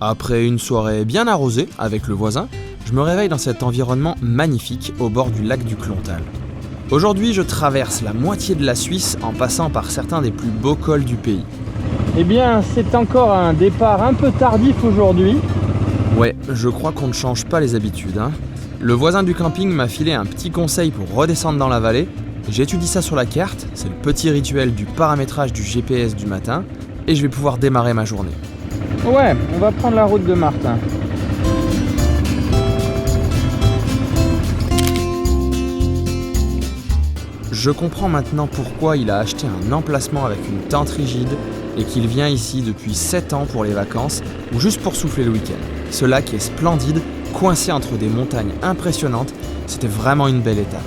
Après une soirée bien arrosée avec le voisin, je me réveille dans cet environnement magnifique au bord du lac du Clontal. Aujourd'hui, je traverse la moitié de la Suisse en passant par certains des plus beaux cols du pays. Eh bien, c'est encore un départ un peu tardif aujourd'hui. Ouais, je crois qu'on ne change pas les habitudes, hein. Le voisin du camping m'a filé un petit conseil pour redescendre dans la vallée. J'étudie ça sur la carte, c'est le petit rituel du paramétrage du GPS du matin, et je vais pouvoir démarrer ma journée. Ouais, on va prendre la route de Martin. Je comprends maintenant pourquoi il a acheté un emplacement avec une tente rigide et qu'il vient ici depuis 7 ans pour les vacances ou juste pour souffler le week-end. Ce lac est splendide, coincé entre des montagnes impressionnantes, c'était vraiment une belle étape.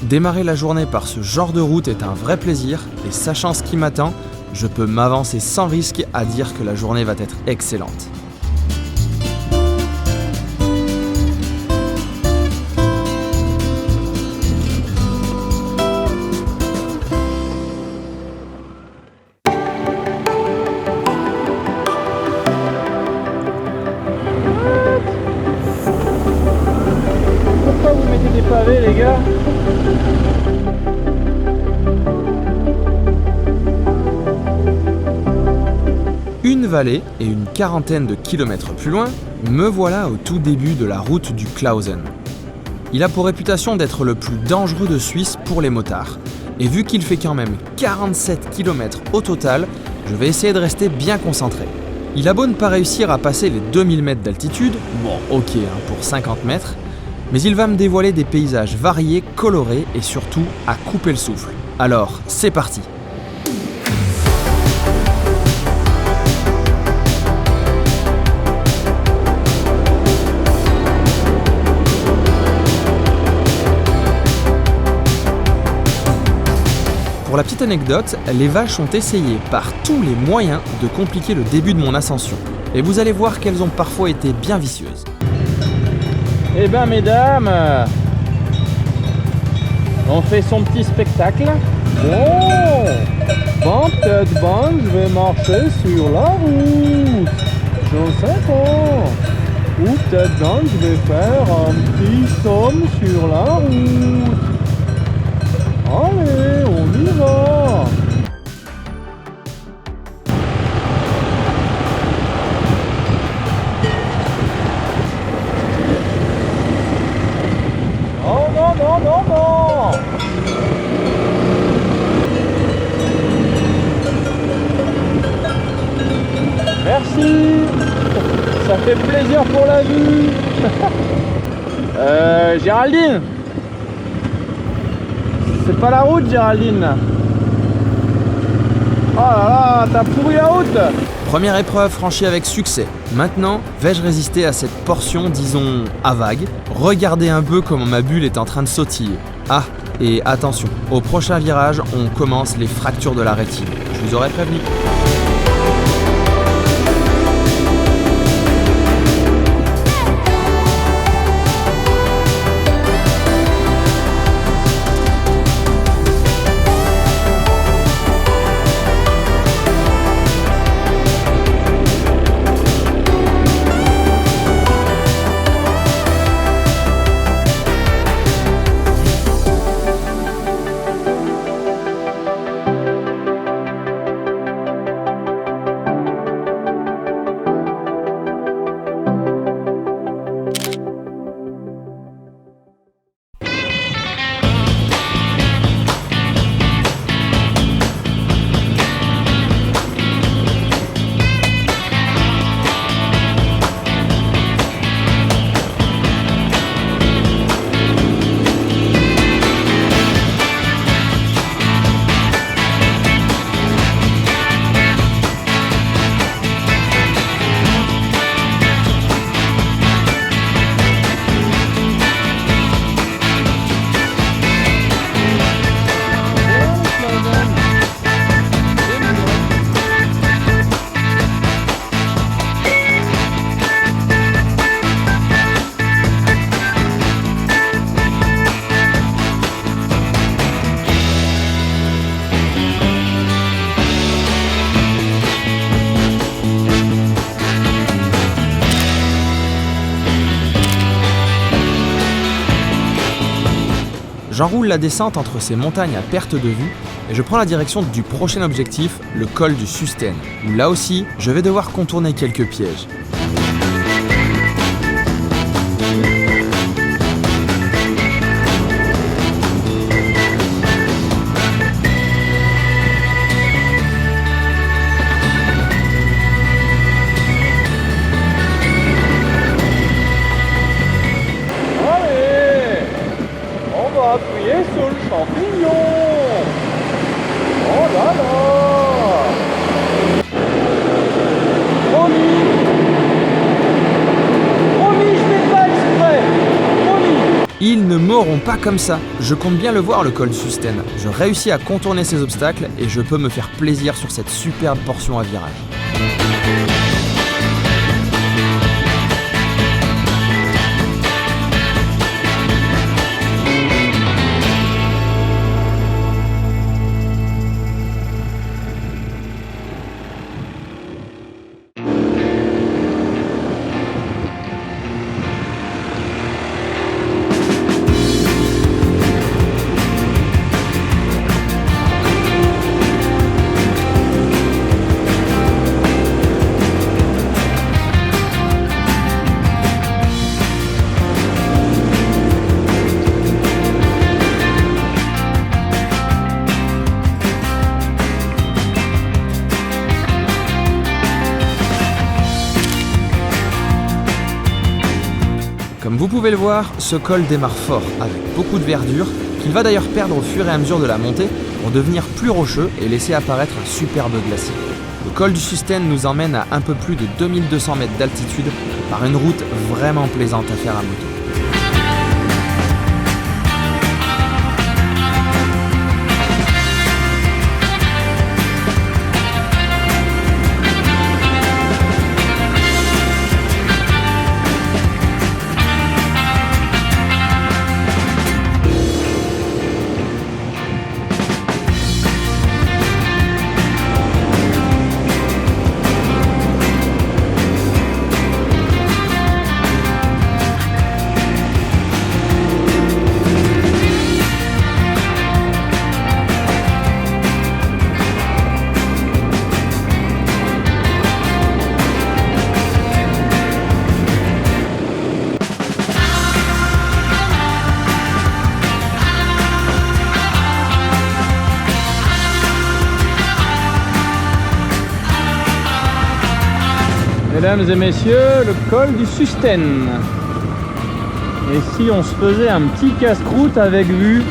Démarrer la journée par ce genre de route est un vrai plaisir et sachant ce qui m'attend, je peux m'avancer sans risque à dire que la journée va être excellente. Pourquoi vous mettez des pavés, les gars? Une vallée et une quarantaine de kilomètres plus loin, me voilà au tout début de la route du Clausen. Il a pour réputation d'être le plus dangereux de Suisse pour les motards. Et vu qu'il fait quand même 47 km au total, je vais essayer de rester bien concentré. Il a beau ne pas réussir à passer les 2000 mètres d'altitude, bon ok pour 50 mètres, mais il va me dévoiler des paysages variés, colorés et surtout à couper le souffle. Alors, c'est parti! Pour la petite anecdote, les vaches ont essayé par tous les moyens de compliquer le début de mon ascension. Et vous allez voir qu'elles ont parfois été bien vicieuses. Eh ben, mesdames, on fait son petit spectacle. Bon, peut-être je vais marcher sur la route. Je sais pas. Ou peut-être je vais faire un petit somme sur la route. Allez, on y va! Non! Merci! Ça fait plaisir pour la vue! Géraldine! C'est pas la route, Géraldine. Oh là là, t'as pourri la route. Première épreuve franchie avec succès. Maintenant, vais-je résister à cette portion, disons, à vague? Regardez un peu comment ma bulle est en train de sautiller. Ah, et attention, au prochain virage, on commence les fractures de la rétine. Je vous aurais prévenu. J'enroule la descente entre ces montagnes à perte de vue et je prends la direction du prochain objectif, le col du Susten, où là aussi, je vais devoir contourner quelques pièges. Allez, on va appuyer sur le champignon. Oh là là. Promis, promis, je fais pas exprès. Promis. Ils ne m'auront pas comme ça. Je compte bien le voir, le col du Susten. Je réussis à contourner ces obstacles et je peux me faire plaisir sur cette superbe portion à virage. Comme vous pouvez le voir, ce col démarre fort, avec beaucoup de verdure, qu'il va d'ailleurs perdre au fur et à mesure de la montée pour devenir plus rocheux et laisser apparaître un superbe glacier. Le col du Susten nous emmène à un peu plus de 2200 mètres d'altitude par une route vraiment plaisante à faire à moto. Mesdames et messieurs, le col du Susten. Et si on se faisait un petit casse-croûte avec vue?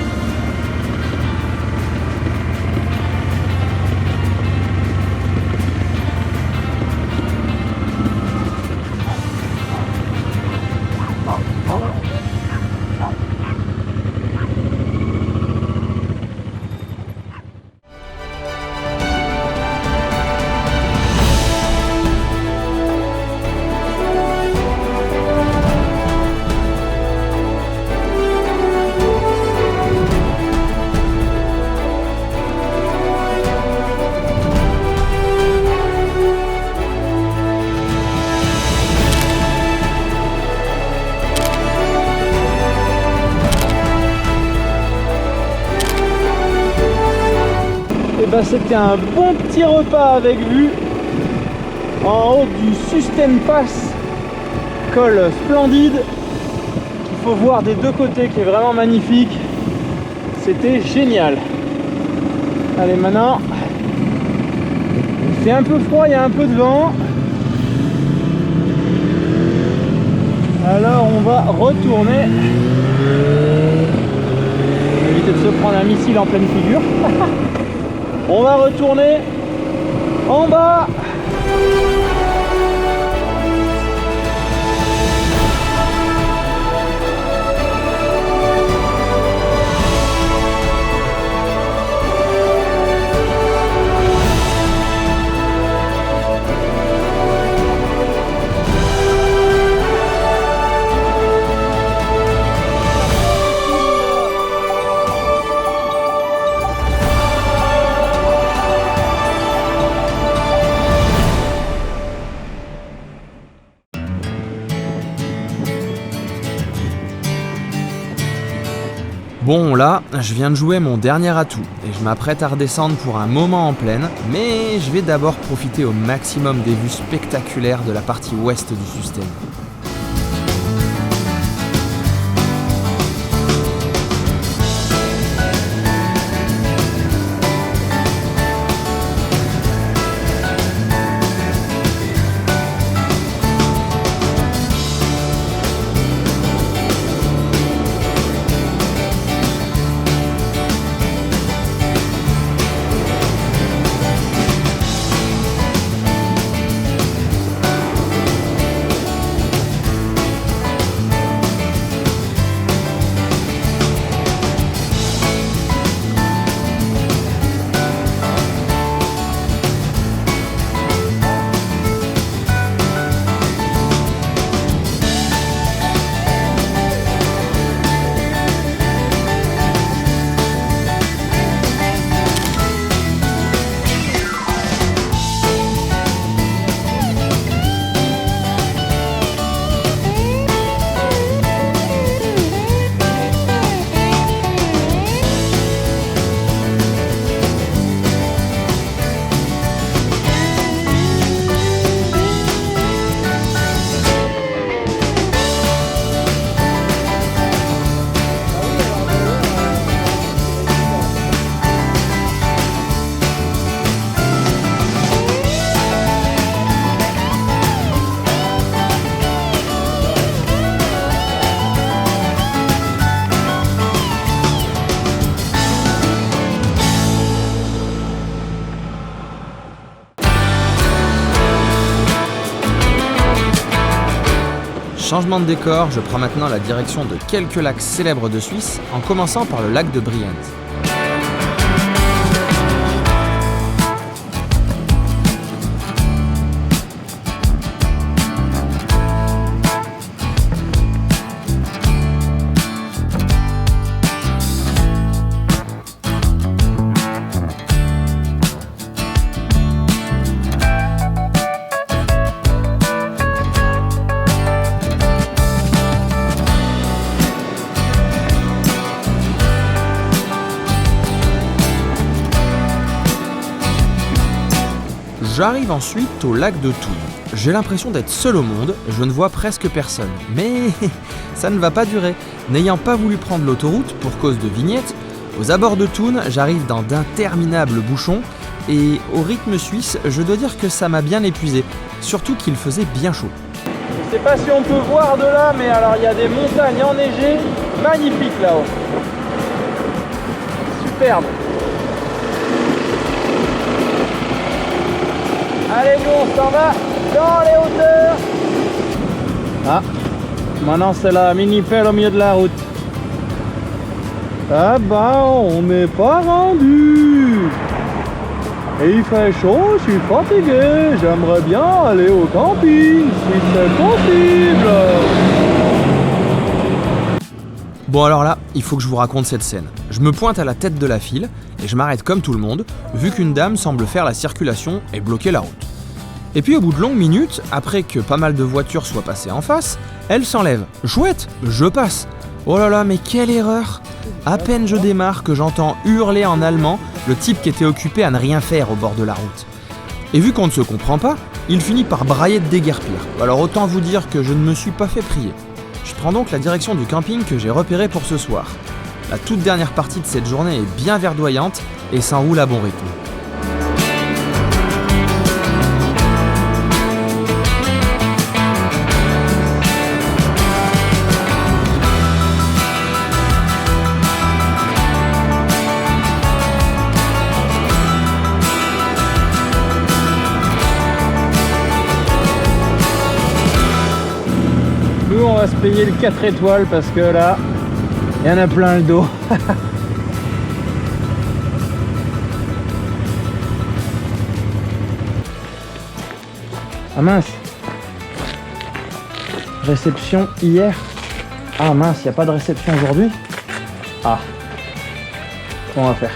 C'était un bon petit repas avec vue en haut du Susten Pass, col splendide qu'il faut voir des deux côtés, qui est vraiment magnifique. C'était génial. Allez, maintenant il fait un peu froid, il y a un peu de vent, alors on va retourner, éviter de se prendre un missile en pleine figure. On va retourner en bas. Bon là, je viens de jouer mon dernier atout et je m'apprête à redescendre pour un moment en plaine, mais je vais d'abord profiter au maximum des vues spectaculaires de la partie ouest du Susten. Changement de décor, je prends maintenant la direction de quelques lacs célèbres de Suisse, en commençant par le lac de Brienz. J'arrive ensuite au lac de Thun. J'ai l'impression d'être seul au monde, je ne vois presque personne. Mais ça ne va pas durer. N'ayant pas voulu prendre l'autoroute pour cause de vignettes, aux abords de Thun, j'arrive dans d'interminables bouchons et au rythme suisse, je dois dire que ça m'a bien épuisé, surtout qu'il faisait bien chaud. Je sais pas si on peut voir de là, mais alors il y a des montagnes enneigées magnifiques là-haut. Superbe. Allez, nous on s'en va dans les hauteurs. Ah, maintenant c'est la mini-pelle au milieu de la route. Ah bah, on n'est pas rendu. Et il fait chaud, je suis fatigué. J'aimerais bien aller au camping, si c'est possible. Bon alors là, il faut que je vous raconte cette scène. Je me pointe à la tête de la file et je m'arrête comme tout le monde, vu qu'une dame semble faire la circulation et bloquer la route. Et puis au bout de longues minutes, après que pas mal de voitures soient passées en face, elle s'enlève. Chouette, je passe. Oh là là, mais quelle erreur! À peine je démarre que j'entends hurler en allemand le type qui était occupé à ne rien faire au bord de la route. Et vu qu'on ne se comprend pas, il finit par brailler de déguerpir. Alors autant vous dire que je ne me suis pas fait prier. Je prends donc la direction du camping que j'ai repéré pour ce soir. La toute dernière partie de cette journée est bien verdoyante et s'enroule à bon rythme. Nous on va se payer le 4 étoiles parce que là, il y en a plein le dos. Ah mince. Réception hier. Ah mince, il n'y a pas de réception aujourd'hui. Ah. Comment on va faire?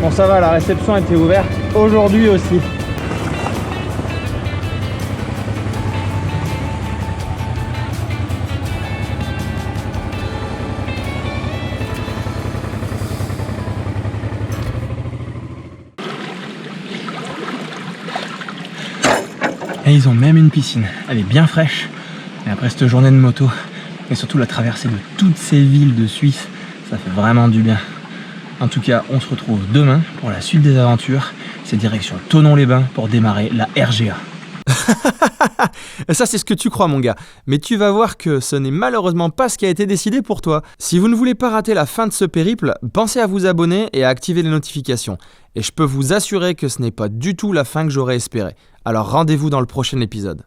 Bon ça va, la réception était ouverte aujourd'hui aussi. Et ils ont même une piscine. Elle est bien fraîche. Et après cette journée de moto, et surtout la traversée de toutes ces villes de Suisse, ça fait vraiment du bien. En tout cas, on se retrouve demain pour la suite des aventures. C'est direction Thonon-les-Bains pour démarrer la RGA. Ça, c'est ce que tu crois, mon gars. Mais tu vas voir que ce n'est malheureusement pas ce qui a été décidé pour toi. Si vous ne voulez pas rater la fin de ce périple, pensez à vous abonner et à activer les notifications. Et je peux vous assurer que ce n'est pas du tout la fin que j'aurais espérée. Alors rendez-vous dans le prochain épisode.